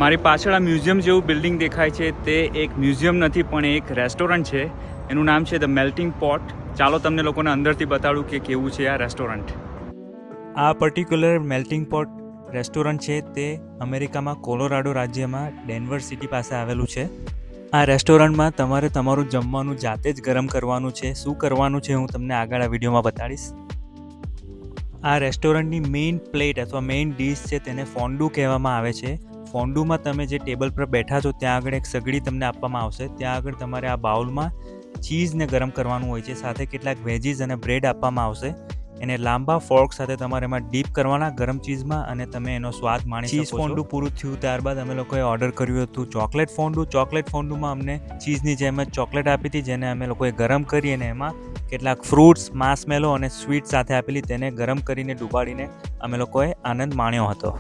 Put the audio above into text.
મારી પાછળ આ મ્યુઝિયમ જેવું બિલ્ડિંગ દેખાય છે તે એક મ્યુઝિયમ નથી પણ એક રેસ્ટોરન્ટ છે. એનું નામ છે ધ મેલ્ટિંગ પોટ. ચાલો તમને લોકોને અંદરથી બતાડું કે કેવું છે આ રેસ્ટોરન્ટ. આ પર્ટિક્યુલર મેલ્ટિંગ પોટ રેસ્ટોરન્ટ છે તે અમેરિકામાં કોલોરાડો રાજ્યમાં ડેનવર સિટી પાસે આવેલું છે. આ રેસ્ટોરન્ટમાં તમારે તમારું જમવાનું જાતે જ ગરમ કરવાનું છે. શું કરવાનું છે હું તમને આગળ આ વિડીયોમાં બતાડીશ. આ રેસ્ટોરન્ટની મેઇન પ્લેટ અથવા મેઇન ડીશ છે તેને ફોન્ડુ કહેવામાં આવે છે. ફોન્ડુમાં તમે જે ટેબલ પર બેઠા છો ત્યાં આગળ એક સગડી તમને આપવામાં આવશે. ત્યાં આગળ તમારે આ બાઉલમાં ચીઝને ગરમ કરવાનું હોય છે. સાથે કેટલાક વેજીસ અને બ્રેડ આપવામાં આવશે. એને લાંબા ફોર્ક સાથે તમારે એમાં ડીપ કરવાના ગરમ ચીઝમાં અને તમે એનો સ્વાદ માણી શકો છો. ચીઝ ફોન્ડુ પૂરું થયું ત્યારબાદ અમે લોકોએ ઓર્ડર કર્યું હતું ચોકલેટ ફોન્ડુ. ચોકલેટ ફોન્ડુમાં અમને ચીઝની જેમ જ ચોકલેટ આપી હતી જેને અમે લોકોએ ગરમ કરી અને એમાં કેટલાક ફ્રૂટ્સ, માર્શમેલો અને સ્વીટ સાથે આપેલી તેને ગરમ કરીને ડુબાડીને અમે લોકોએ આનંદ માણ્યો હતો.